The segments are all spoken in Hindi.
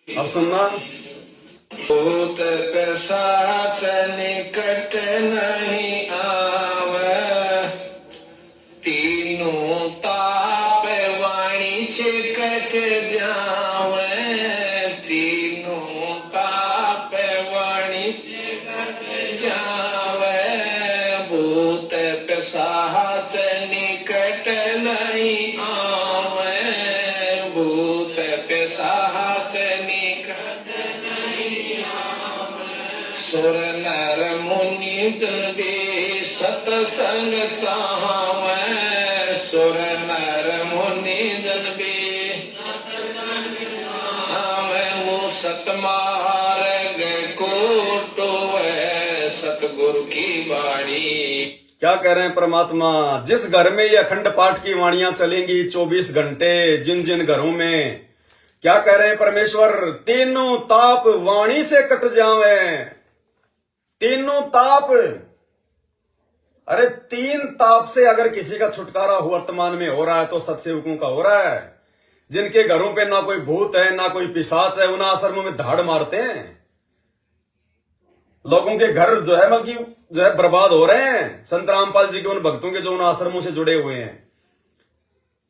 अब सुनना। भूत पिशाच निकट नहीं आवे, तीनों ताप वाणी से कट जावे, तीनों ताप वाणी से कट जावे। भूत पिशाच निकट नहीं आवे, भूत पिशाच निकट सुर नर मुनि भी सतसंग चाहवे, सुर नर मुनि जन भी वो सतमार्ग को टोवे, सतगुरु की वाणी। क्या कह रहे हैं परमात्मा? जिस घर में ये अखंड पाठ की वाणियां चलेंगी 24 घंटे, जिन जिन घरों में, क्या कह रहे हैं परमेश्वर? तीनों ताप वाणी से कट जावे। तीनों ताप, अरे 3 ताप से अगर किसी का छुटकारा वर्तमान में हो रहा है तो सत्सेवकों का हो रहा है। जिनके घरों पे ना कोई भूत है ना कोई पिशाच है, उन आश्रमों में धाड़ मारते हैं। लोगों के घर जो है बर्बाद हो रहे हैं। संत रामपाल जी के उन भक्तों के जो उन आश्रमों से जुड़े हुए हैं,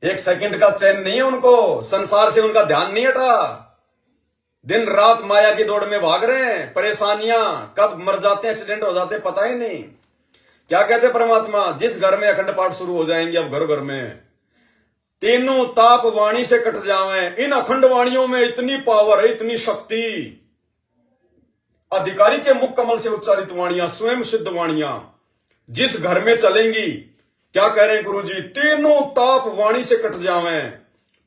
एक सेकंड का चैन नहीं है उनको, संसार से उनका ध्यान नहीं हटा। दिन रात माया की दौड़ में भाग रहे हैं। परेशानियां, कब मर जाते हैं, एक्सीडेंट हो जाते हैं, पता ही नहीं। क्या कहते परमात्मा? जिस घर में अखंड पाठ शुरू हो जाएंगे अब घर घर में, तीनों ताप वाणी से कट जावे। इन अखंड वाणियों में इतनी पावर है, इतनी शक्ति। अधिकारी के मुख कमल से उच्चारित वाणियां, स्वयं सिद्ध वाणियां जिस घर में चलेंगी, क्या कह रहे हैं गुरु जी? तीनों ताप वाणी से कट जावे।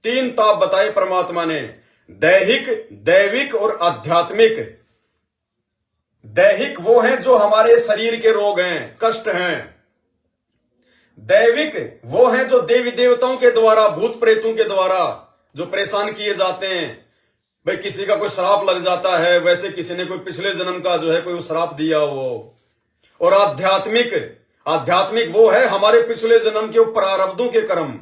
3 ताप बताए परमात्मा ने, दैहिक, दैविक और आध्यात्मिक। दैहिक वो हैं जो हमारे शरीर के रोग हैं, कष्ट हैं। दैविक वो हैं जो देवी देवताओं के द्वारा, भूत प्रेतों के द्वारा जो परेशान किए जाते हैं। भाई किसी का कोई श्राप लग जाता है, वैसे किसी ने कोई पिछले जन्म का जो है कोई श्राप दिया हो। और आध्यात्मिक, आध्यात्मिक वो है हमारे पिछले जन्म के प्रारब्धों के कर्म।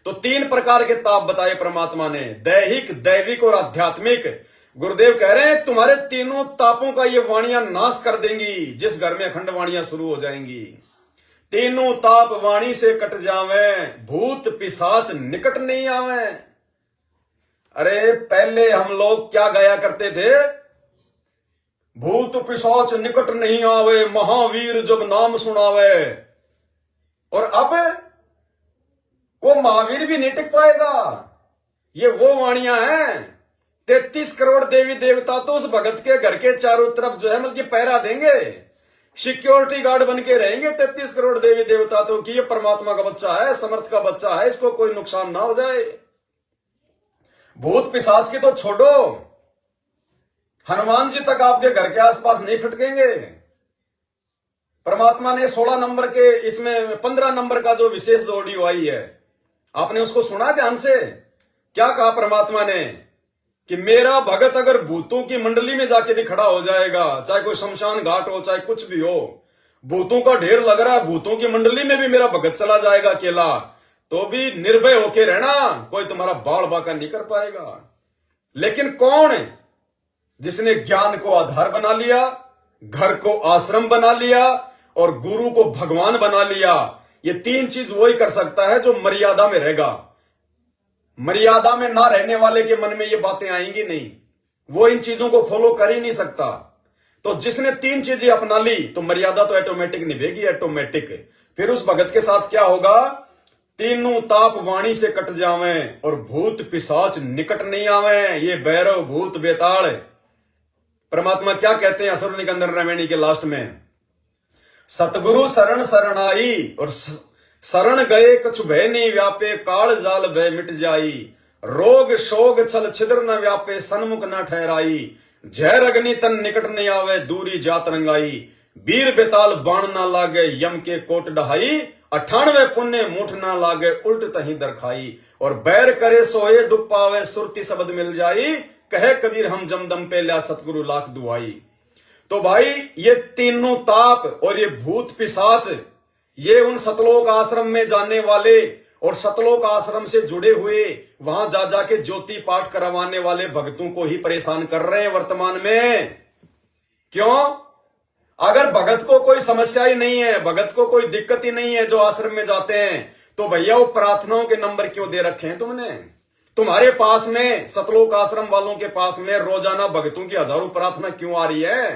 तो 3 प्रकार के ताप बताए परमात्मा ने, दैहिक, दैविक और आध्यात्मिक। गुरुदेव कह रहे हैं तुम्हारे तीनों तापों का ये वाणियां नाश कर देंगी जिस घर में अखंड वाणियां शुरू हो जाएंगी। तीनों ताप वाणी से कट जावे, भूत पिशाच निकट नहीं आवे। अरे पहले हम लोग क्या गाया करते थे? भूत पिशाच निकट नहीं आवे, महावीर जब नाम सुनावे। और अब वो महावीर भी नहीं टिक पाएगा। ये वो वाणियां हैं, 33 करोड़ देवी देवता तो उस भगत के घर के चारों तरफ जो है मतलब पहरा देंगे, सिक्योरिटी गार्ड बन के रहेंगे। 33 करोड़ देवी देवता तो कि ये परमात्मा का बच्चा है, समर्थ का बच्चा है, इसको कोई नुकसान ना हो जाए। भूत पिशाच की तो छोड़ो, हनुमान जी तक आपके घर के आसपास नहीं फटकेंगे। परमात्मा ने 16 नंबर के, इसमें 15 नंबर का जो विशेष जो ऑडियो आई है, आपने उसको सुना ध्यान से? क्या कहा परमात्मा ने कि मेरा भगत अगर भूतों की मंडली में जाके भी खड़ा हो जाएगा, चाहे कोई शमशान घाट हो, चाहे कुछ भी हो, भूतों का ढेर लग रहा है, भूतों की मंडली में भी मेरा भगत चला जाएगा अकेला, तो भी निर्भय होके रहना, कोई तुम्हारा बाल बाका नहीं कर पाएगा। लेकिन कौन है जिसने ज्ञान को आधार बना लिया, घर को आश्रम बना लिया और गुरु को भगवान बना लिया? ये 3 चीज वही कर सकता है जो मर्यादा में रहेगा। मर्यादा में ना रहने वाले के मन में ये बातें आएंगी नहीं, वो इन चीजों को फॉलो कर ही नहीं सकता। तो जिसने 3 चीजें अपना ली तो मर्यादा तो ऑटोमेटिक निभेगी, ऑटोमेटिक। फिर उस भगत के साथ क्या होगा? तीनों ताप वाणी से कट जावे और भूत पिशाच निकट नहीं आवे। ये भैरव भूत बेताल। परमात्मा क्या कहते हैं असुर निकंदन रामायणी के लास्ट में? सतगुरु शरण शरण आई और शरण गए कछु भय नहीं व्यापे, काल जाल भय मिट जाई, रोग शोग छल छिद्र न व्यापे, सन्मुख न ठहराई, जहर अग्नि तन निकट नहीं आवे, दूरी जात रंगाई, वीर बेताल बाण ना लागे, यम के कोट डहाई, 98 पुण्य मुठ ना लागे, उल्ट तही दरखाई, और बैर करे सोए दुख पावे, सुरती शब्द मिल जाई, कहे कबीर हम जमदम पे ल्या सतगुरु लाख दुआई। तो भाई ये तीनों ताप और ये भूत पिशाच, ये उन सतलोक आश्रम में जाने वाले और सतलोक आश्रम से जुड़े हुए वहां जा जाके ज्योति पाठ करवाने वाले भक्तों को ही परेशान कर रहे हैं वर्तमान में। क्यों? अगर भगत को कोई समस्या ही नहीं है, भगत को कोई दिक्कत ही नहीं है जो आश्रम में जाते हैं, तो भैया वो प्रार्थनाओं के नंबर क्यों दे रखे हैं तुमने? तुम्हारे पास में सतलोक आश्रम वालों के पास में रोजाना भगतों की हजारों प्रार्थना क्यों आ रही है?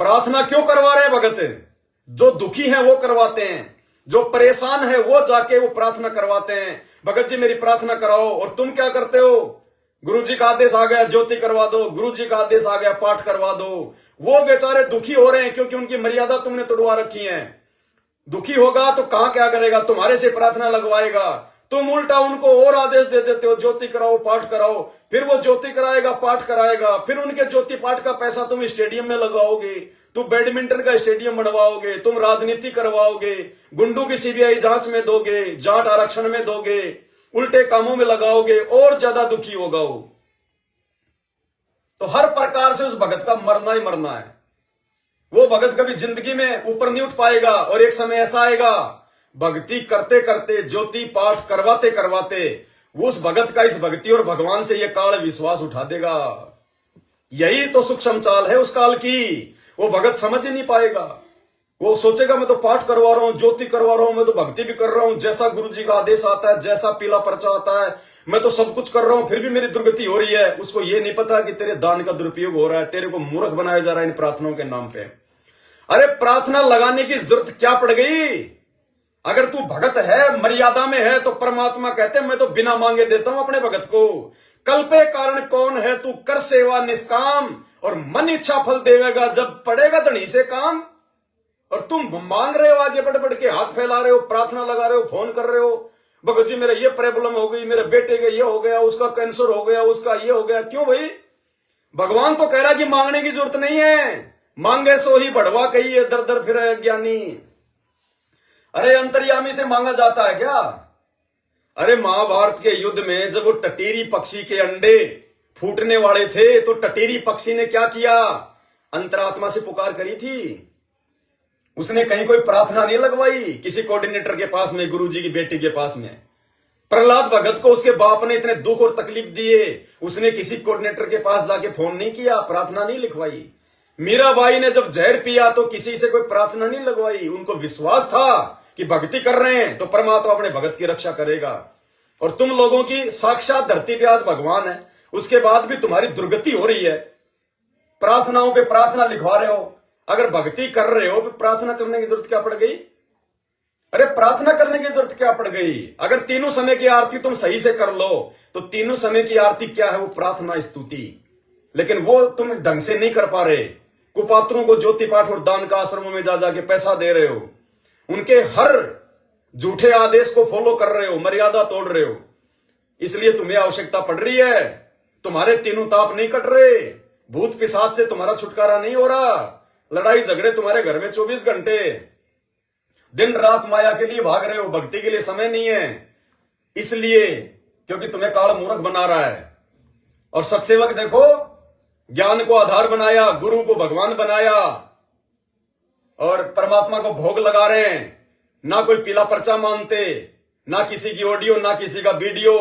प्रार्थना क्यों करवा रहे हैं भगत? जो दुखी हैं वो करवाते हैं, जो परेशान है वो जाके वो प्रार्थना करवाते हैं, भगत जी मेरी प्रार्थना कराओ। और तुम क्या करते हो? गुरु जी का आदेश आ गया ज्योति करवा दो, गुरु जी का आदेश आ गया पाठ करवा दो। वो बेचारे दुखी हो रहे हैं क्योंकि उनकी मर्यादा तुमने तोड़वा रखी है। दुखी होगा तो कहां क्या करेगा? तुम्हारे से प्रार्थना लगवाएगा। तुम उल्टा उनको और आदेश दे देते हो ज्योति कराओ पाठ कराओ। फिर वो ज्योति कराएगा पाठ कराएगा, फिर उनके ज्योति पाठ का पैसा तुम स्टेडियम में लगाओगे, तुम बैडमिंटन का स्टेडियम बनवाओगे, तुम राजनीति करवाओगे, गुंडों की सीबीआई जांच में दोगे, जाट आरक्षण में दोगे, उल्टे कामों में लगाओगे, और ज्यादा दुखी होगा वो। तो हर प्रकार से उस भगत का मरना ही मरना है। वो भगत कभी जिंदगी में ऊपर नहीं उठ पाएगा। और एक समय ऐसा आएगा, भक्ति करते करते ज्योति पाठ करवाते करवाते वो उस भगत का इस भक्ति और भगवान से ये काल विश्वास उठा देगा। यही तो सूक्ष्म चाल है उस काल की। वो भगत समझ ही नहीं पाएगा। वो सोचेगा मैं तो पाठ करवा रहा हूं, ज्योति करवा रहा हूं, मैं तो भक्ति भी कर रहा हूं, जैसा गुरु जी का आदेश आता है, जैसा पीला पर्चा आता है, मैं तो सब कुछ कर रहा हूं, फिर भी मेरी दुर्गति हो रही है। उसको ये नहीं पता कि तेरे दान का दुरुपयोग हो रहा है, तेरे को मूर्ख बनाया जा रहा है इन प्रार्थनाओं के नाम पे। अरे प्रार्थना लगाने की जरूरत क्या पड़ गई? अगर तू भगत है, मर्यादा में है, तो परमात्मा कहते हैं मैं तो बिना मांगे देता हूं अपने भगत को। कल पे कारण कौन है, तू कर सेवा निष्काम, और मन इच्छा फल देवेगा जब पड़ेगा धनी से काम। और तुम मांग रहे हो, आगे बढ़ बढ़ के हाथ फैला रहे हो, प्रार्थना लगा रहे हो, फोन कर रहे हो, भगत जी मेरा ये प्रॉब्लम हो गई, मेरे बेटे का ये हो गया, उसका कैंसर हो गया, उसका ये हो गया। क्यों भाई? भगवान तो कह रहा कि मांगने की जरूरत नहीं है, मांगे सो ही बढ़वा कहिए, दर दर फिरे ज्ञानी। अरे अंतर्यामी से मांगा जाता है क्या? अरे महाभारत के युद्ध में जब वो टटीरी पक्षी के अंडे फूटने वाले थे, तो टटीरी पक्षी ने क्या किया? अंतरात्मा से पुकार करी थी। उसने कहीं कोई प्रार्थना नहीं लगवाई किसी कोऑर्डिनेटर के पास में, गुरुजी की बेटी के पास में। प्रहलाद भगत को उसके बाप ने इतने दुख और तकलीफ दिए, उसने किसी कोऑर्डिनेटर के पास जाके फोन नहीं किया, प्रार्थना नहीं लिखवाई। मीराबाई ने जब जहर पिया तो किसी से कोई प्रार्थना नहीं लगवाई। उनको विश्वास था कि भक्ति कर रहे हैं तो परमात्मा अपने भगत की रक्षा करेगा। और तुम लोगों की साक्षात धरती पे आज भगवान है, उसके बाद भी तुम्हारी दुर्गति हो रही है। प्रार्थनाओं पे प्रार्थना लिखवा रहे हो। अगर भक्ति कर रहे हो तो प्रार्थना करने की जरूरत क्या पड़ गई? अरे प्रार्थना करने की जरूरत क्या पड़ गई? अगर तीनों समय की आरती तुम सही से कर लो तो तीनों समय की आरती क्या है? वो प्रार्थना स्तुति। लेकिन वो तुम ढंग से नहीं कर पा रहे। कुपात्रों को ज्योति पाठ और दान का आश्रमों में जा जाके पैसा दे रहे हो, उनके हर झूठे आदेश को फॉलो कर रहे हो, मर्यादा तोड़ रहे हो। इसलिए तुम्हें आवश्यकता पड़ रही है। तुम्हारे तीनों ताप नहीं कट रहे, भूत पिशाच से तुम्हारा छुटकारा नहीं हो रहा। लड़ाई झगड़े तुम्हारे घर में 24 घंटे, दिन रात माया के लिए भाग रहे हो, भक्ति के लिए समय नहीं है। इसलिए क्योंकि तुम्हें काल मूर्ख बना रहा है। और सत्सेवक देखो, ज्ञान को आधार बनाया, गुरु को भगवान बनाया, और परमात्मा को भोग लगा रहे हैं। ना कोई पीला पर्चा मानते, ना किसी की ऑडियो, ना किसी का वीडियो।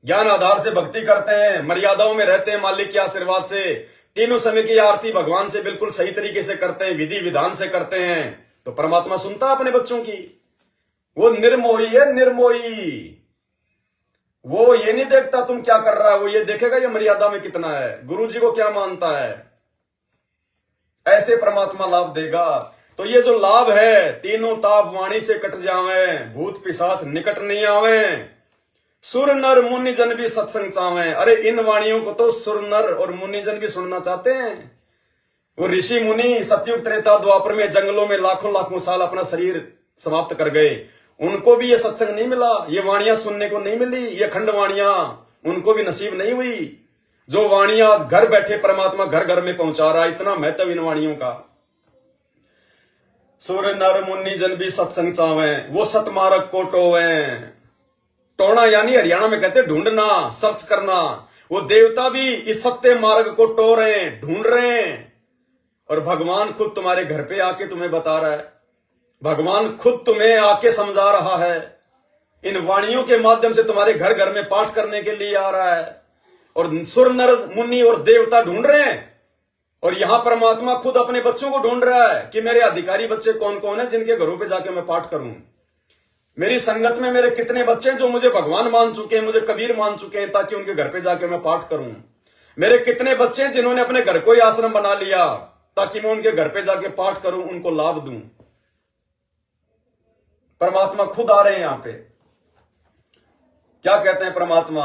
ज्ञान आधार से भक्ति करते हैं, मर्यादाओं में रहते हैं, मालिक के आशीर्वाद से। तीनों समय की आरती भगवान से बिल्कुल सही तरीके से करते हैं, विधि विधान से करते हैं, तो परमात्मा सुनता अपने बच्चों की। वो निर्मोही है, निर्मोही। वो ये नहीं देखता तुम क्या कर रहा है, वो ये देखेगा ये मर्यादा में कितना है, गुरु जी को क्या मानता है। ऐसे परमात्मा लाभ देगा। तो ये जो लाभ है, तीनों ताप वाणी से कट जावे, भूत पिशाच निकट नहीं आवे, सुर नर मुनि जन भी सत्संग चावे। अरे इन वाणियों को तो सुर नर और मुनि जन भी सुनना चाहते हैं। वो ऋषि मुनि सतयुग त्रेता द्वापर में जंगलों में लाखों लाखों साल अपना शरीर समाप्त कर गए, उनको भी ये सत्संग नहीं मिला, ये वाणियां सुनने को नहीं मिली, ये खंड वाणियां उनको भी नसीब नहीं हुई। जो वाणियां आज घर बैठे परमात्मा घर घर में पहुंचा रहा है, इतना महत्व इन वाणियों का। सुर नर मुनि जन भी सत्संग चावे, वो सतमार्ग को टोवे। टोना यानी हरियाणा में कहते ढूंढना, सर्च करना। वो देवता भी इस सत्य मार्ग को टो रहे हैं, ढूंढ रहे हैं। और भगवान खुद तुम्हारे घर पे आके तुम्हें बता रहा है, भगवान खुद तुम्हें आके समझा रहा है। इन वाणियों के माध्यम से तुम्हारे घर घर में पाठ करने के लिए आ रहा है, और सुर नर मुनि और देवता ढूंढ रहे हैं, और यहां परमात्मा खुद अपने बच्चों को ढूंढ रहा है कि मेरे अधिकारी बच्चे कौन कौन है जिनके घरों पे जाके मैं पाठ करूं। मेरी संगत में मेरे कितने बच्चे हैं जो मुझे भगवान मान चुके हैं, मुझे कबीर मान चुके हैं, ताकि उनके घर पे जाके मैं पाठ करूं। मेरे कितने बच्चे हैं जिन्होंने अपने घर को ही आश्रम बना लिया ताकि मैं उनके घर पे जाके पाठ करूं, उनको लाभ दूं। परमात्मा खुद आ रहे हैं यहां पे। क्या कहते हैं परमात्मा?